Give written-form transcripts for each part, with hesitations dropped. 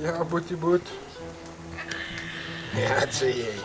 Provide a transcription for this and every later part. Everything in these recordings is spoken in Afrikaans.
Ja, boetie boet. Ja, dat zie je.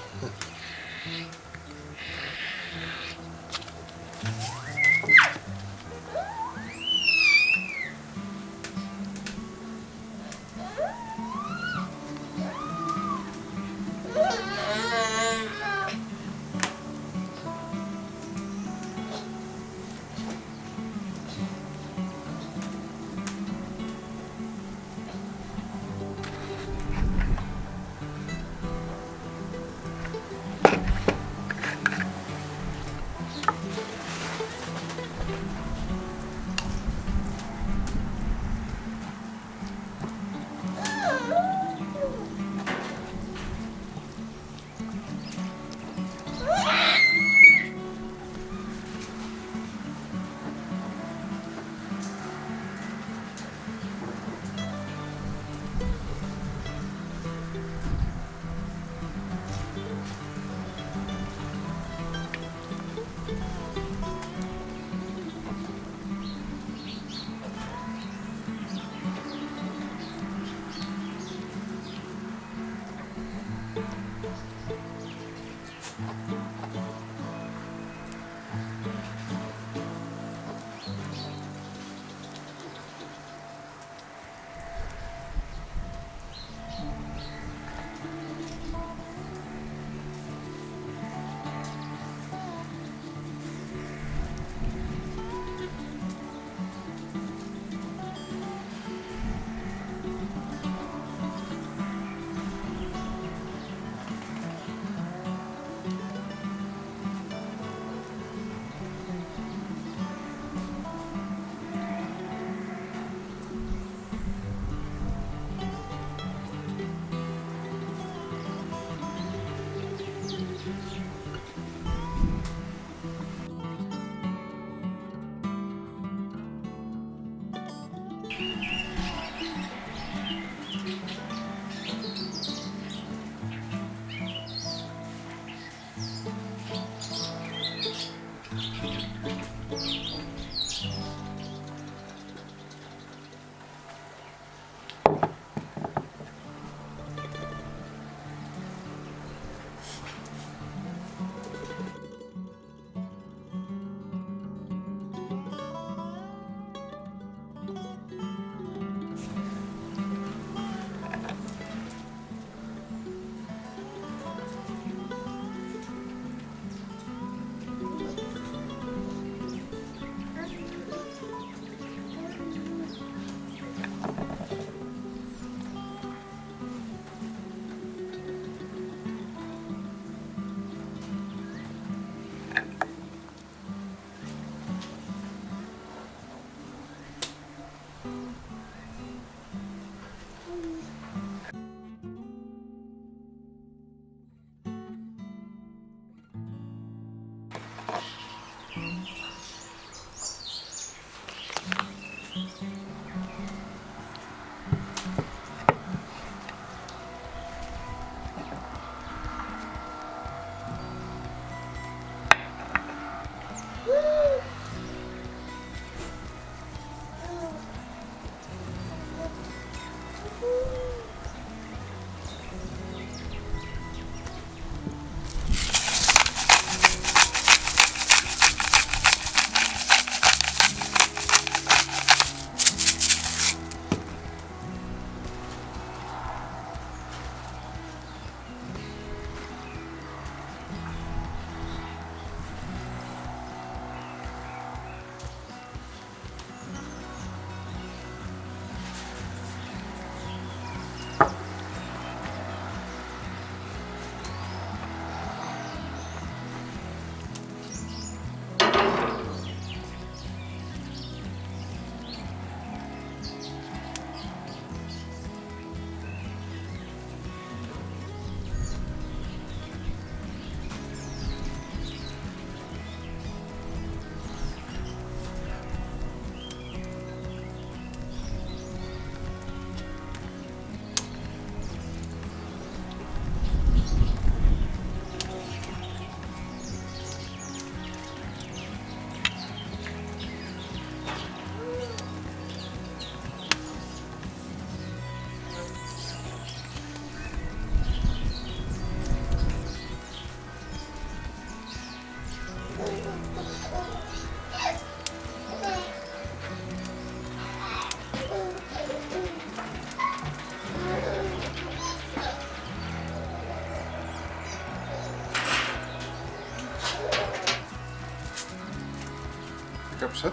op sit.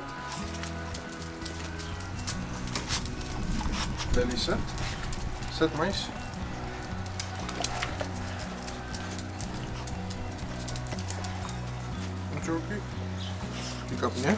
Lily sit. Sit meis. Jokie. Kyk op nee.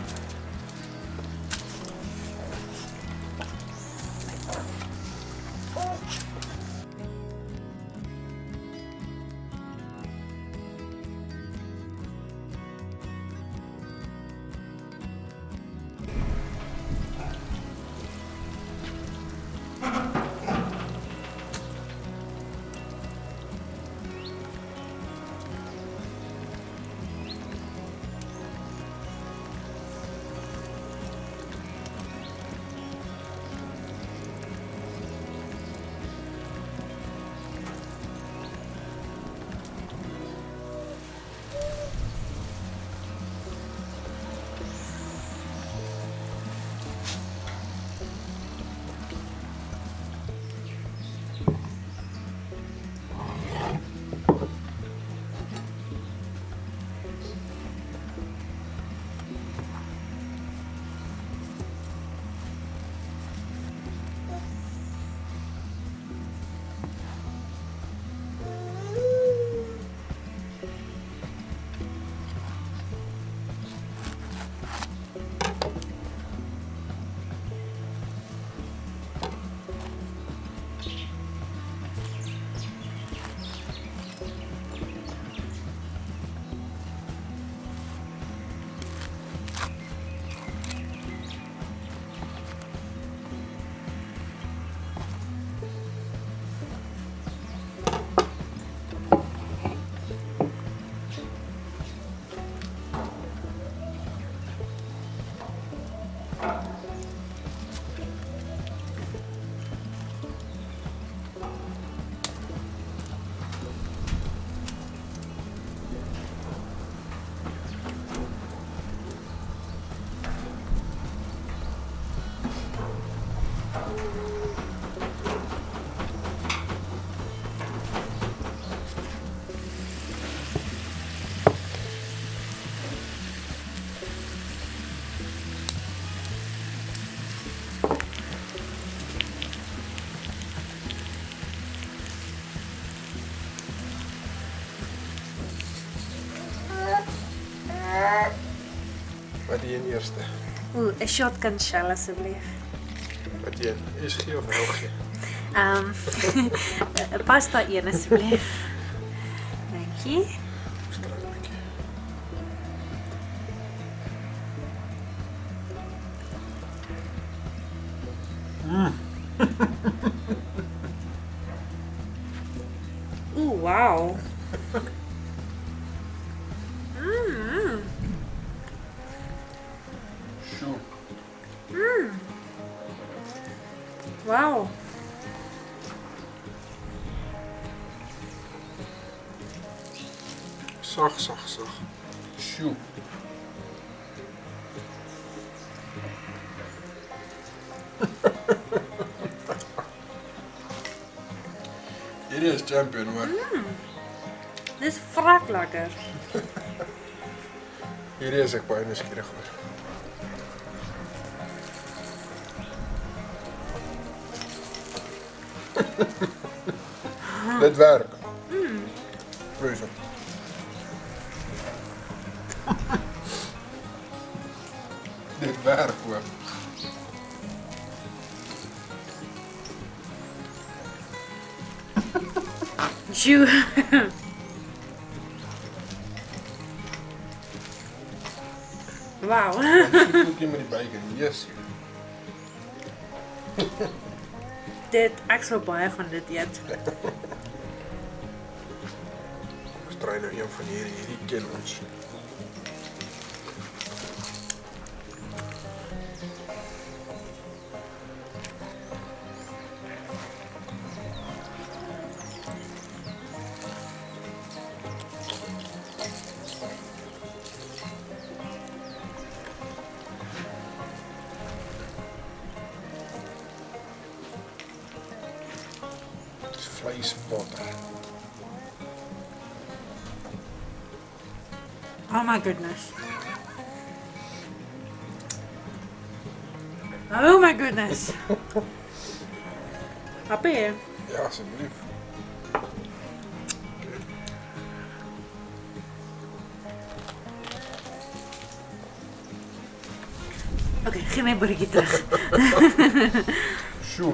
Wat die een eerste? Oeh, een shotgun shell alsjeblieft. Wat die een? SG of LG? Pasta 1 alsjeblieft. Dankie. Straal een beetje. Oeh, wauw. Zo. Wauw. Zacht, zacht, zacht. Zo. Hierdie is champion hoor. Dit is wrak lekker. Hierdie is ek baie nuuskierig oor. Dit werk. Proef het. Dit werk hoor. Joe. Wauw. Goed met die bacon. Yes. Ek sal baie van dit eet. Ons draai nou een van hierdie ken ons. Vleisbotter. Oh my goodness. Oh my goodness. Happy? Ja, alsjeblieft. Oké, geef mijn bordje terug. Sjoe.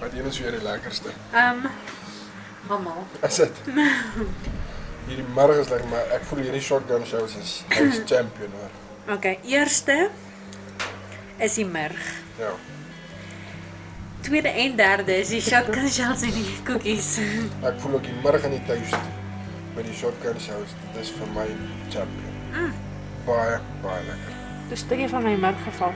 Maar die is weer de lekkerste. Allemaal. Is het? Hierdie marrow is lekker, maar ik voel hierdie shotgun shows is champion hoor. Oké, eerste is die merg. Ja. Tweede en derde is die shotgun shells en die cookies. Ik voel ook die marrow en die toast met die shotgun shows. Dat is voor mij champion. Baie lekker. Een stukje van mijn merg geval.